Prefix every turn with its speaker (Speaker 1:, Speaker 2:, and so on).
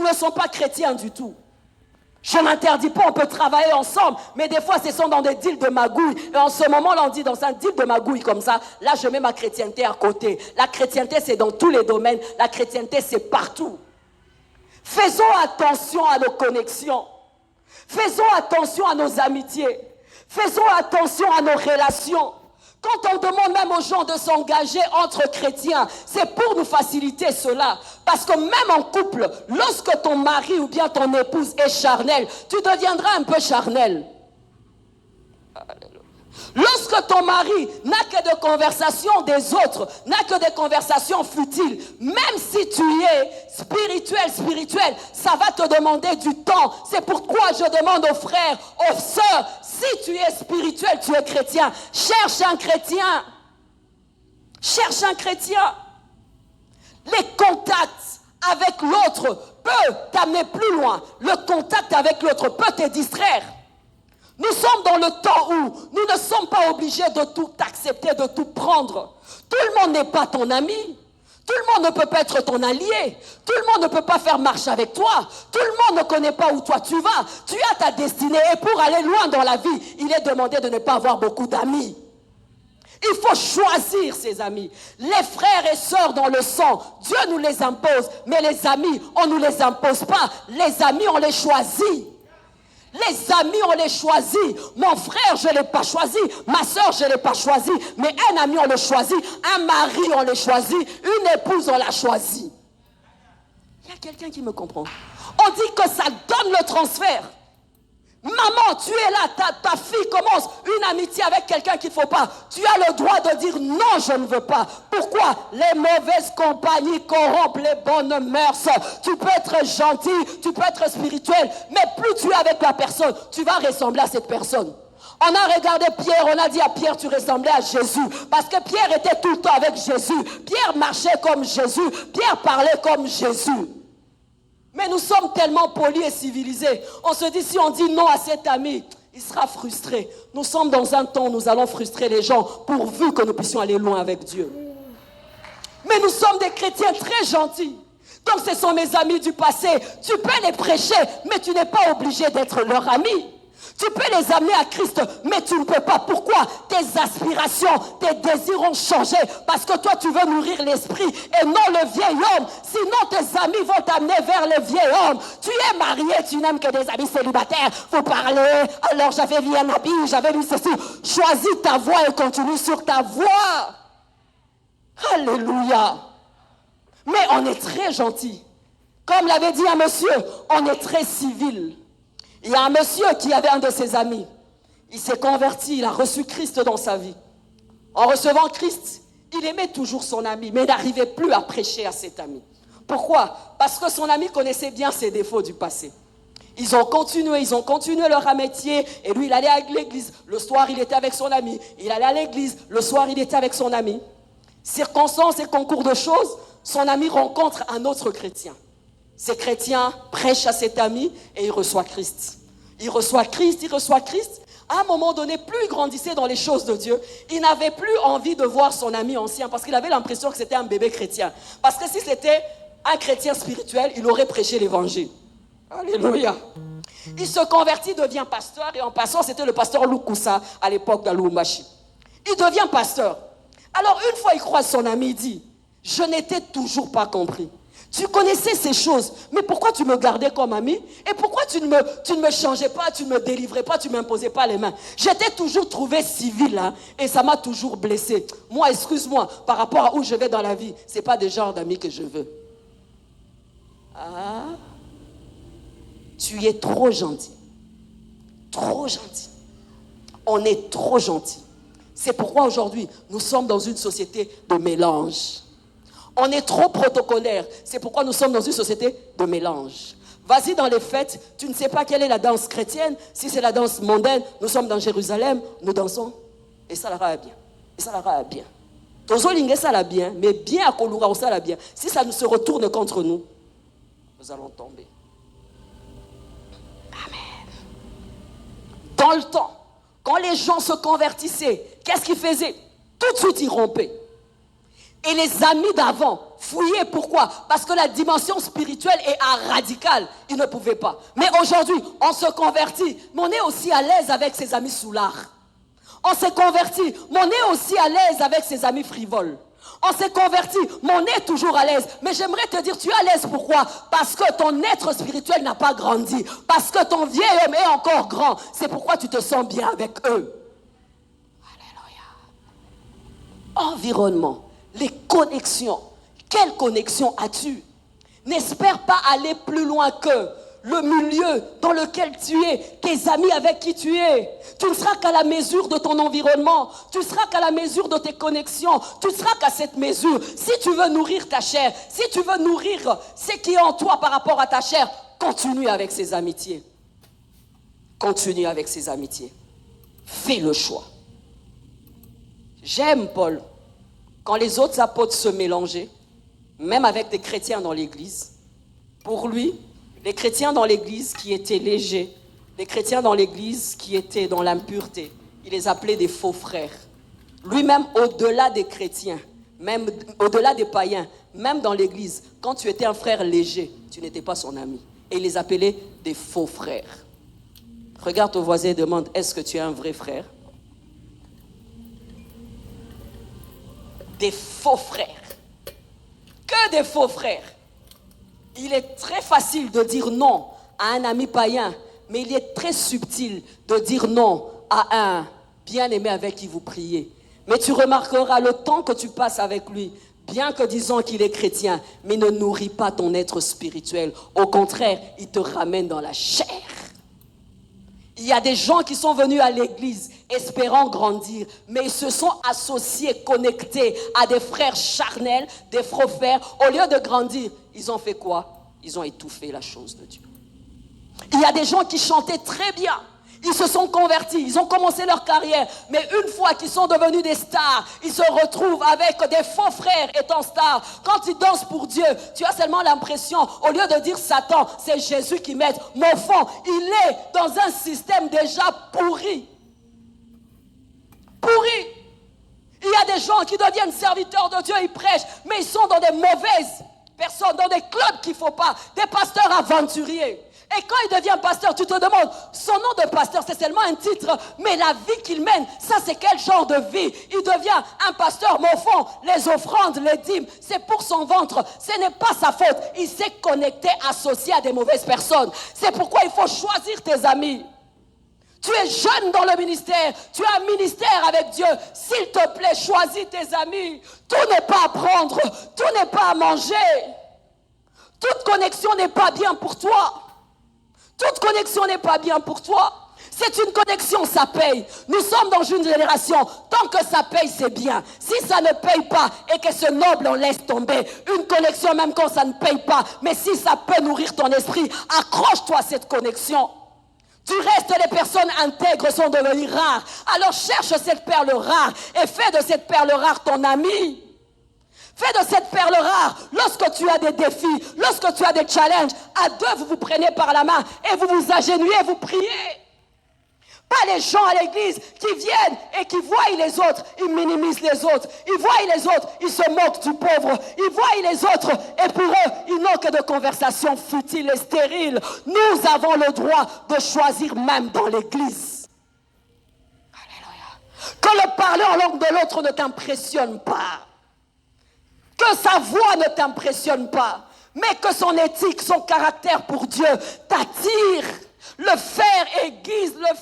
Speaker 1: ne sont pas chrétiens du tout. Je n'interdis pas, on peut travailler ensemble, mais des fois, ce sont dans des deals de magouille. Et en ce moment-là, on dit dans un deal de magouille comme ça, là, je mets ma chrétienté à côté. La chrétienté, c'est dans tous les domaines. La chrétienté, c'est partout. Faisons attention à nos connexions. Faisons attention à nos amitiés. Faisons attention à nos relations. Quand on demande même aux gens de s'engager entre chrétiens, c'est pour nous faciliter cela. Parce que même en couple, lorsque ton mari ou bien ton épouse est charnel, tu deviendras un peu charnel. Lorsque ton mari n'a que des conversations des autres, n'a que des conversations futiles, même si tu es spirituel, ça va te demander du temps. C'est pourquoi je demande aux frères, aux sœurs, si tu es spirituel, tu es chrétien, cherche un chrétien. Cherche un chrétien. Les contacts avec l'autre peuvent t'amener plus loin. Le contact avec l'autre peut te distraire. Nous sommes dans le temps où nous ne sommes pas obligés de tout accepter, de tout prendre. Tout le monde n'est pas ton ami. Tout le monde ne peut pas être ton allié. Tout le monde ne peut pas faire marche avec toi. Tout le monde ne connaît pas où toi tu vas. Tu as ta destinée et pour aller loin dans la vie, il est demandé de ne pas avoir beaucoup d'amis. Il faut choisir ses amis. Les frères et sœurs dans le sang, Dieu nous les impose. Mais les amis, on ne nous les impose pas. Les amis, on les choisit. Les amis, on les choisit. Mon frère, je ne l'ai pas choisi. Ma soeur, je ne l'ai pas choisi. Mais un ami, on le choisit. Un mari, on le choisit. Une épouse, on l'a choisi. Il y a quelqu'un qui me comprend. On dit que ça donne le transfert. Maman, tu es là, ta fille commence une amitié avec quelqu'un qu'il ne faut pas. Tu as le droit de dire non, je ne veux pas. Pourquoi? Les mauvaises compagnies corrompent les bonnes mœurs. Tu peux être gentil, tu peux être spirituel, mais plus tu es avec la personne, tu vas ressembler à cette personne. On a regardé Pierre, on a dit à Pierre, tu ressemblais à Jésus. Parce que Pierre était tout le temps avec Jésus. Pierre marchait comme Jésus. Pierre parlait comme Jésus. Mais nous sommes tellement polis et civilisés. On se dit, si on dit non à cet ami, il sera frustré. Nous sommes dans un temps où nous allons frustrer les gens pourvu que nous puissions aller loin avec Dieu. Mais nous sommes des chrétiens très gentils. Donc ce sont mes amis du passé. Tu peux les prêcher, mais tu n'es pas obligé d'être leur ami. Tu peux les amener à Christ, mais tu ne peux pas. Pourquoi? Tes aspirations, tes désirs ont changé. Parce que toi, tu veux nourrir l'esprit et non le vieil homme. Sinon, tes amis vont t'amener vers le vieil homme. Tu es marié, tu n'aimes que des amis célibataires. Vous parlez, alors j'avais vu un habit, j'avais vu ceci. Choisis ta voie et continue sur ta voie. Alléluia. Mais on est très gentil. Comme l'avait dit un monsieur, on est très civil. Il y a un monsieur qui avait un de ses amis. Il s'est converti, il a reçu Christ dans sa vie. En recevant Christ, il aimait toujours son ami, mais il n'arrivait plus à prêcher à cet ami. Pourquoi? Parce que son ami connaissait bien ses défauts du passé. Ils ont continué leur amitié, et lui, il allait à l'église. Le soir, il était avec son ami. Il allait à l'église. Le soir, il était avec son ami. Circonstances et concours de choses, son ami rencontre un autre chrétien. Ces chrétiens prêchent à cet ami et il reçoit Christ. Il reçoit Christ. À un moment donné, plus il grandissait dans les choses de Dieu, il n'avait plus envie de voir son ami ancien parce qu'il avait l'impression que c'était un bébé chrétien. Parce que si c'était un chrétien spirituel, il aurait prêché l'évangile. Alléluia. Il se convertit, devient pasteur et en passant, c'était le pasteur Lukoussa à l'époque d'Alumbashi. Il devient pasteur. Alors une fois, il croise son ami, il dit, je n'étais toujours pas compris. Tu connaissais ces choses, mais pourquoi tu me gardais comme ami? Et pourquoi tu ne me changeais pas, tu ne me délivrais pas, tu ne m'imposais pas les mains? J'étais toujours trouvé civil, hein, et ça m'a toujours blessé. Moi, excuse-moi, par rapport à où je vais dans la vie, ce n'est pas le genre d'amis que je veux. Ah, tu es trop gentil. Trop gentil. On est trop gentil. C'est pourquoi aujourd'hui, nous sommes dans une société de mélange. On est trop protocolaire. C'est pourquoi nous sommes dans une société de mélange. Vas-y dans les fêtes, tu ne sais pas quelle est la danse chrétienne. Si c'est la danse mondaine, nous sommes dans Jérusalem, nous dansons. Et ça l'ira bien. Et ça l'ira bien. Tozolingue ça l'a bien, mais bien à Koloura ça l'a bien. Si ça nous se retourne contre nous, nous allons tomber. Amen. Dans le temps, quand les gens se convertissaient, qu'est-ce qu'ils faisaient? Tout de suite, ils rompaient. Et les amis d'avant fouillaient. Pourquoi? Parce que la dimension spirituelle est radicale. Ils ne pouvaient pas. Mais aujourd'hui, on se convertit. Mais on est aussi à l'aise avec ses amis soulards. On s'est converti. Mais on est aussi à l'aise avec ses amis frivoles. On s'est converti, mais on est toujours à l'aise. Mais j'aimerais te dire, tu es à l'aise pourquoi? Parce que ton être spirituel n'a pas grandi. Parce que ton vieil homme est encore grand. C'est pourquoi tu te sens bien avec eux. Alléluia. Environnement. Les connexions. Quelle connexion as-tu? N'espère pas aller plus loin que le milieu dans lequel tu es, tes amis avec qui tu es. Tu ne seras qu'à la mesure de ton environnement. Tu ne seras qu'à la mesure de tes connexions. Tu ne seras qu'à cette mesure. Si tu veux nourrir ta chair, si tu veux nourrir ce qui est en toi par rapport à ta chair, continue avec ces amitiés. Continue avec ces amitiés. Fais le choix. J'aime Paul. Quand les autres apôtres se mélangeaient, même avec des chrétiens dans l'église, pour lui, les chrétiens dans l'église qui étaient légers, les chrétiens dans l'église qui étaient dans l'impureté, il les appelait des faux frères. Lui-même, au-delà des chrétiens, même au-delà des païens, même dans l'église, quand tu étais un frère léger, tu n'étais pas son ami. Et il les appelait des faux frères. Regarde ton voisin et demande, est-ce que tu es un vrai frère? Des faux frères. Que des faux frères. Il est très facile de dire non à un ami païen, mais il est très subtil de dire non à un bien-aimé avec qui vous priez. Mais tu remarqueras le temps que tu passes avec lui, bien que disant qu'il est chrétien, mais il ne nourrit pas ton être spirituel. Au contraire, il te ramène dans la chair. Il y a des gens qui sont venus à l'église espérant grandir, mais ils se sont associés, connectés à des frères charnels, des faux frères. Au lieu de grandir, ils ont fait quoi? Ils ont étouffé la chose de Dieu. Il y a des gens qui chantaient très bien. Ils se sont convertis, ils ont commencé leur carrière, mais une fois qu'ils sont devenus des stars, ils se retrouvent avec des faux frères étant stars. Quand ils dansent pour Dieu, tu as seulement l'impression, au lieu de dire Satan, c'est Jésus qui m'aide. Mais au fond, il est dans un système déjà pourri. Pourri. Il y a des gens qui deviennent serviteurs de Dieu, ils prêchent, mais ils sont dans des mauvaises personnes, dans des clubs qu'il ne faut pas, des pasteurs aventuriers. Et quand il devient pasteur, tu te demandes, son nom de pasteur, c'est seulement un titre, mais la vie qu'il mène, ça c'est quel genre de vie? Il devient un pasteur, mais au fond, les offrandes, les dîmes, c'est pour son ventre. Ce n'est pas sa faute. Il s'est connecté, associé à des mauvaises personnes. C'est pourquoi il faut choisir tes amis. Tu es jeune dans le ministère, tu as un ministère avec Dieu. S'il te plaît, choisis tes amis. Tout n'est pas à prendre, tout n'est pas à manger. Toute connexion n'est pas bien pour toi. Toute connexion n'est pas bien pour toi. C'est une connexion, ça paye. Nous sommes dans une génération, tant que ça paye, c'est bien. Si ça ne paye pas et que c'est noble, on laisse tomber. Une connexion, même quand ça ne paye pas, mais si ça peut nourrir ton esprit, accroche-toi à cette connexion. Du reste, les personnes intègres sont devenues rares. Alors cherche cette perle rare et fais de cette perle rare ton ami. Fais de cette perle rare, lorsque tu as des défis, lorsque tu as des challenges, à deux, vous vous prenez par la main et vous vous agenouillez, vous priez. Pas les gens à l'église qui viennent et qui voient les autres, ils minimisent les autres. Ils voient les autres, ils se moquent du pauvre. Ils voient les autres et pour eux, ils n'ont que de conversations futiles et stériles. Nous avons le droit de choisir même dans l'église. Alléluia. Que le parler en langue de l'autre ne t'impressionne pas. Que sa voix ne t'impressionne pas, mais que son éthique, son caractère pour Dieu t'attire. Le faire aiguise, le